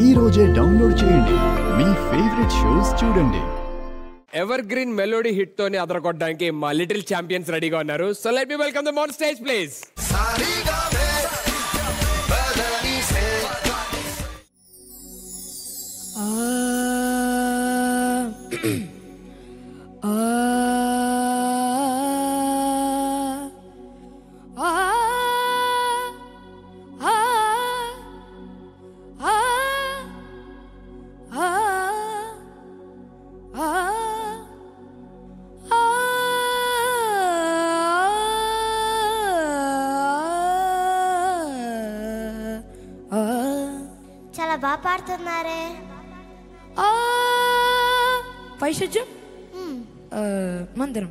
ఈ రోజే డౌన్లోడ్ చేయండి, మీ ఫేవరెట్ షోస్ చూడండి. ఎవర్ గ్రీన్ మెలోడీ హిట్ తోని అదరగొట్టడానికి మా లిటిల్ ఛాంపియన్స్ రెడీగా ఉన్నారు. So let me welcome them on stage please. చాలా బాగా పాడుతున్నారే. వైశజ్యం మందిరం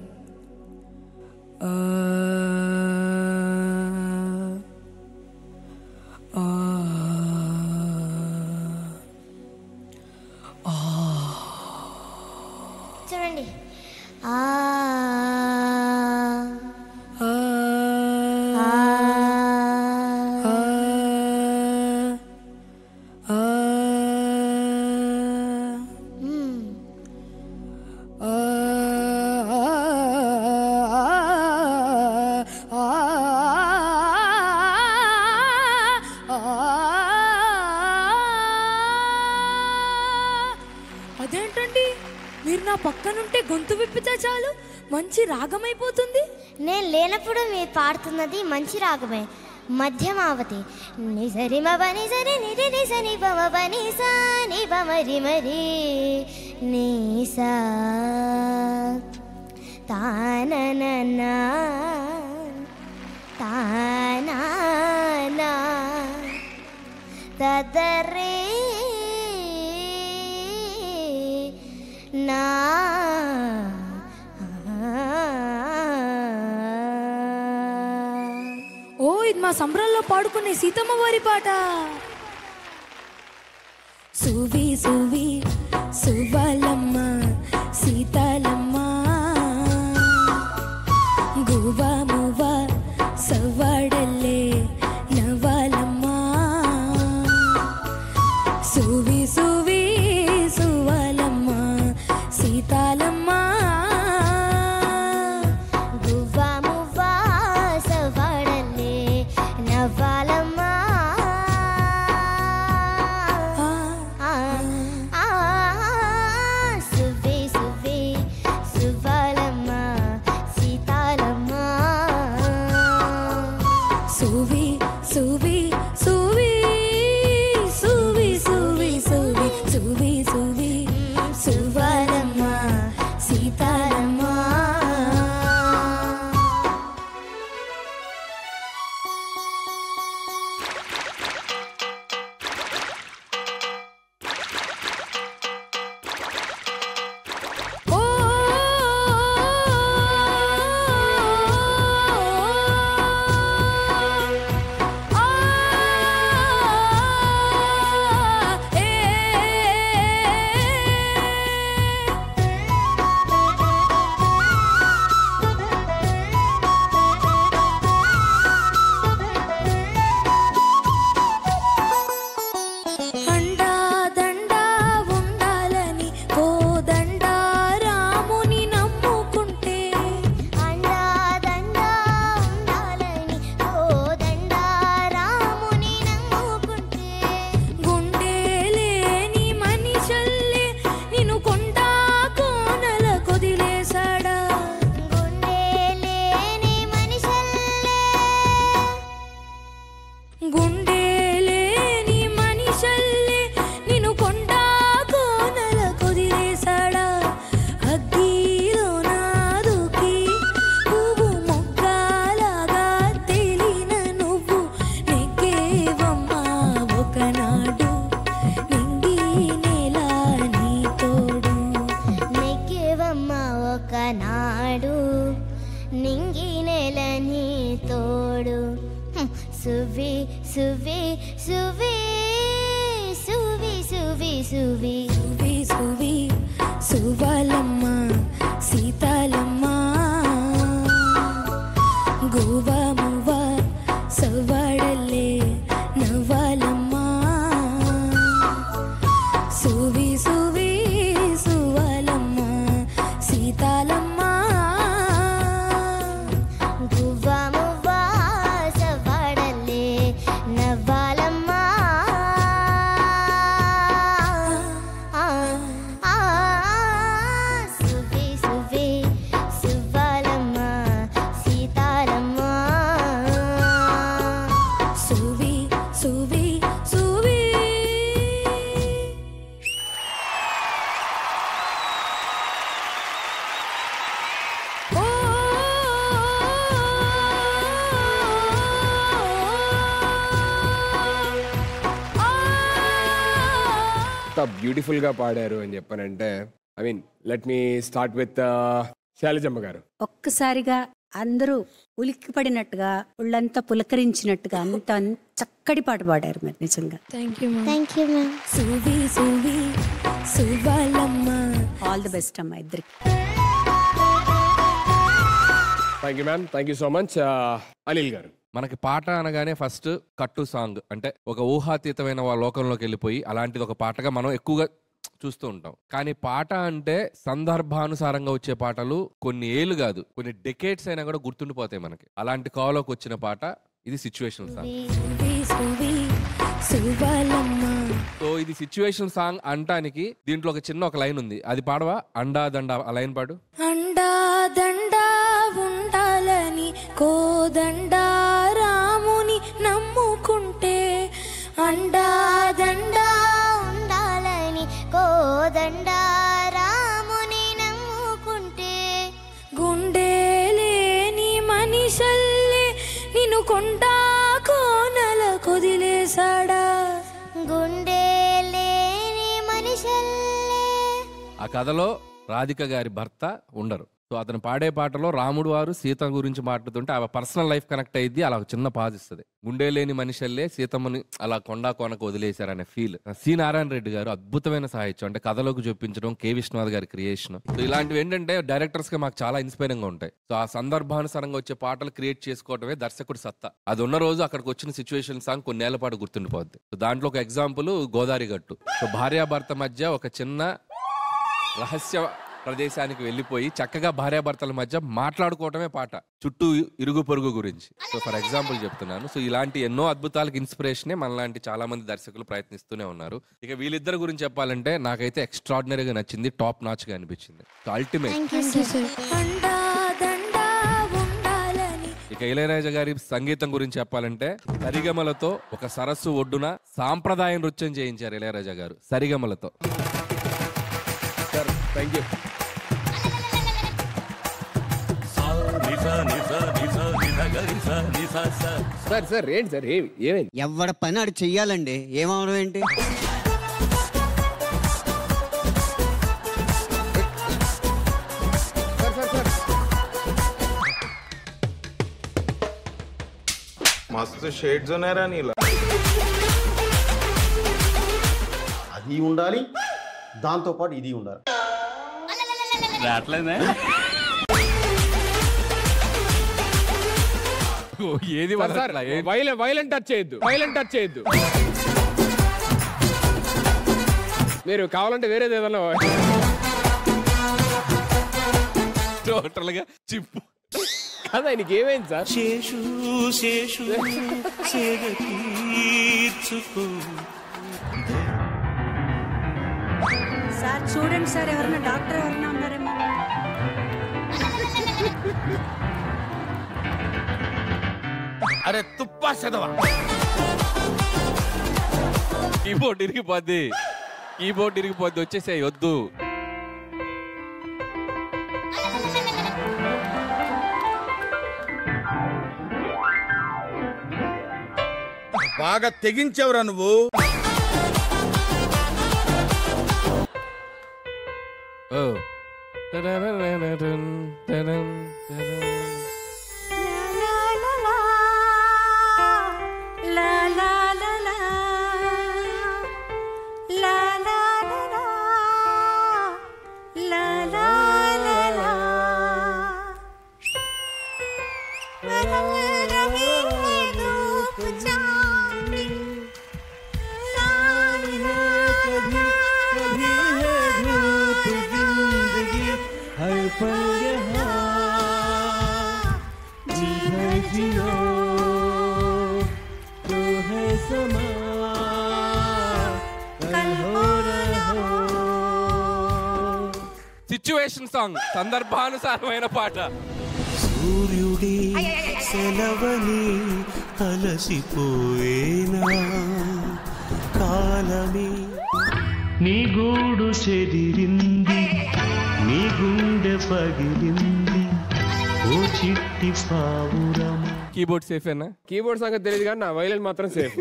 చూడండి. అదేంటండి, మీరు నా పక్కనుంటే గొంతు విప్పితే చాలు మంచి రాగమైపోతుంది. నేను లేనప్పుడు మీరు పాడుతున్నది మంచి రాగమే, మధ్యమావతి. నిజరి మబని సరి నిరి నిసని బమబని సా ని బమరి మరి నీసా తానననా తానానా తదరే నా. ఓ, ఇది మా సంబరాల్లో పాడుకునే సీతమ్మ వారి పాట. సువి సువి సువ్వాలమ్మ సీతాలమ్మ గువ్వ మువ్వ సవ్వాడల్లే నవ్వాలమ్మ. సువి సువి సువ్వాలమ్మ సీతాలమ్మ గువ్వ మువ్వ సవ్వాడల్లే నవ్వాలమ్మ. సువ్వి సువ్వి సువ్వాలమ్మ సీతాలమ్మ. సువి సువి సువి సువి సువి సువి సువి సువి సువ్వాలమ్మ సీతాలమ్మ. ఒకనాడు నింగి నెల నీ తోడు. సువి సువి సువి సువి సువి సువి సువి సువి సువ్వాలమ్మ సీతాలమ్మ గువ్వ మువ్వ సవ్వాడల్లే నవ్వాలమ్మ. ఎంత బ్యూటిఫుల్ గా పాడారు అని చెప్పానంటే, I mean let me start with Sailajamma గారు. ఒక్కసారిగా అందరూ ఉలిక్కి పడినట్టుగా ఒళ్ళంతా పులకరించినట్టుగా అంత చక్కటి పాట పాడారు మీరు నిజంగా. Thank you ma'am. Thank you ma'am. సువి సువి సువాలమ్మ. ఆల్ ది బెస్ట్ అమ్మా ఇద్దరికి. Thank you ma'am, thank you so much. Anil garu. మనకి పాట అనగానే ఫస్ట్ కట్టు సాంగ్ అంటే ఒక ఊహాతీతమైన లోకంలోకి వెళ్ళిపోయి అలాంటిది ఒక పాటగా మనం ఎక్కువగా చూస్తూ ఉంటాం. కానీ పాట అంటే సందర్భానుసారంగా వచ్చే పాటలు కొన్ని ఏళ్ళు కాదు, కొన్ని డెకేడ్స్ అయినా కూడా గుర్తుండిపోతాయి మనకి. అలాంటి కాలోకి వచ్చిన పాట ఇది సిచ్యువేషన్ సాంగ్. సో ఇది సిచ్యువేషన్ సాంగ్ అంటానికి దీంట్లో ఒక చిన్న లైన్ ఉంది, అది పాడవా? అండా దండా, ఆ లైన్ పాడు. అండా దండా ఉండాలని కోదండా రాముని నమ్ముకుంటే, అండా దండా ఉండాలని కోదండా రాముని నమ్ముకుంటే, గుండె లేని మనిషల్లే నిన్ను కొండా కోనల కొదిలేసాడా. గుండె లేని మనిషల్లే. ఆ కథలో రాధిక గారి భర్త ఉండరు. సో అతను పాడే పాటలో రాముడు వారు సీత గురించి మాట్లాడుతుంటే ఆ పర్సనల్ లైఫ్ కనెక్ట్ అయ్యింది. అలా చిన్న పాజ్ ఇస్తుంది. గుండె లేని మనిషల్లే సీతమ్మని అలా కొండా కొనకు వదిలేశారనే ఫీల్. సి నారాయణ రెడ్డి గారు అద్భుతమైన సాహిత్యం, అంటే కథలోకి చూపించడం, కె విశ్వనాథ్ గారి క్రియేషన్. సో ఇలాంటివి ఏంటంటే డైరెక్టర్స్ గా మాకు చాలా ఇన్స్పైరింగ్ గా ఉంటాయి. సో ఆ సందర్భానుసారంగా వచ్చే పాటలు క్రియేట్ చేసుకోవడమే దర్శకుడు సత్తా. అది ఉన్న రోజు అక్కడికి వచ్చిన సిచ్యువేషన్ సాంగ్ కొన్నేళ్ల పాటు గుర్తుండిపోద్ది. సో దాంట్లో ఒక ఎగ్జాంపుల్ గోదావరి గట్టు. సో భార్యాభర్త మధ్య ఒక చిన్న రహస్య ప్రదేశానికి వెళ్ళిపోయి చక్కగా భార్యాభర్తల మధ్య మాట్లాడుకోవటమే పాట, చుట్టూ ఇరుగు పొరుగు గురించి. సో ఫర్ ఎగ్జాంపుల్ చెప్తున్నాను. సో ఇలాంటి ఎన్నో అద్భుతాలకు ఇన్స్పిరేషనే మనలాంటి చాలా మంది దర్శకులు ప్రయత్నిస్తూనే ఉన్నారు. ఇక వీళ్ళిద్దరి గురించి చెప్పాలంటే నాకైతే ఎక్స్ట్రాడినరీగా నచ్చింది, టాప్ నాచ్ గా అనిపించింది. So ultimate. అండా దండా ఉండాలని. ఇక ఇళయరాజా గారి సంగీతం గురించి చెప్పాలంటే సరిగమలతో ఒక సరస్సు ఒడ్డున సాంప్రదాయ నృత్యం చేయించారు ఇళయరాజా గారు సరిగమలతో. Sir thank you. Sir sir ఏంటి సార్, ఏమైంది? ఎవడ పని ఆడు చెయ్యాలండి, ఏమవడం ఏంటి? मस्त షేడ్స్ ఉన్నారా నీలా? అది ఉండాలి, దాంతో పాటు ఇది ఉండాలి. ఏది వైలెంట్ టచ్ చేయొద్దు, వైలెంట్ టచ్ చేయొద్దు. మీరు కావాలంటే వేరేది ఏదన్నా టోటల్ గా చిప్పు కదా. ఆయనకి ఏమైంది సార్? సార్ చూడండి సార్, ఎవరైనా డాక్టర్ ఎవరైనా ఉన్నారేమో. అరే తుప్పా చదవా, కీబోర్డ్ ఇరిగిపోద్ది, కీబోర్డ్ ఇరిగిపోద్ది, వచ్చేసాయి వద్దు. బాగా తెగించవరా నువ్వు. సిచ్యువేషన్ సాంగ్, సందర్భానుసారమైన పాట. సూర్యుడి సెలవని అలసిపోయేనా కాలమే, నీ గూడు చెదిరింది, నీ గుండె పగిలింది, ఓ చిట్టి పావురం. కీబోర్డ్ సేఫేనా? కీబోర్డ్ సంగతి తెలియదు కానీ నా వైలెన్ మాత్రం సేఫ్.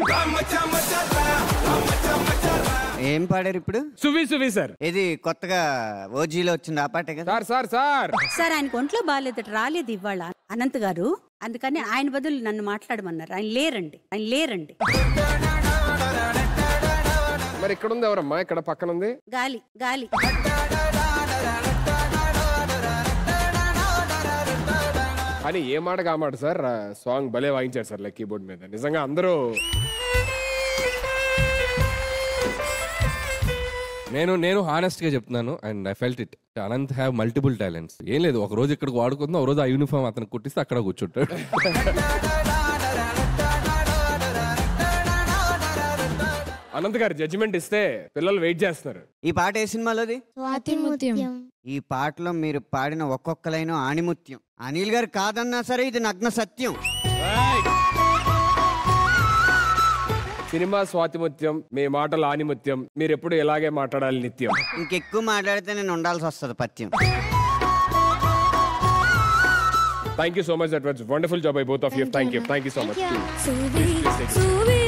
ఏం పాడారు ఇప్పుడు? సువి సువి సార్. ఇది కొత్తగా ఓజీలో వచ్చింది ఆ పాటే కదా? సార్ సార్ ఆయనకు ఒంట్లో బాగాలేదట, రాలేదు ఇవాళ అనంత్ గారు. అందుకని ఆయన బదులు నన్ను మాట్లాడమన్నారు. ఆయన లేరండి. మరి ఇక్కడ ఉంది ఎవరమ్మా? ఇక్కడ పక్కన ఉంది గాలి. అని ఏ మాట కామాట సార్, సాంగ్ భలే వాయించారు సార్ లైక్ కీబోర్డ్ మీద. నిజంగా అందరూ నేను హానెస్ట్ గా చెప్తున్నాను and I felt it. Anant have multiple talents. ఏం లేదు, ఒక రోజు ఇక్కడికి వాడుకుందాం, ఒక రోజు ఆ యూనిఫామ్ అతను కుట్టిస్తే అక్కడ కూర్చుంటాడు. అనంత్ గారు జడ్జిమెంట్ ఇస్తే పిల్లలు వెయిట్ చేస్తున్నారు. ఈ పాట ఏ సినిమాలోది? స్వాతిముత్యం. ఈ పాటలో మీరు పాడిన ఒక్కొక్క లైన్ ఆణిముత్యం. అనిల్ గారు కాదన్నా సరే ఇది నగ్న సత్యం. సినిమా స్వాతిముత్యం, మీ మాటలు ఆనిముత్యం. మీరు ఎప్పుడు ఇలాగే మాట్లాడాలి నిత్యం. ఇంకెక్కువ మాట్లాడితే నేను ఉండాల్సి వస్తుంది పత్యం. Thank you so much. That was wonderful job by both of you. Thank you so much. సువి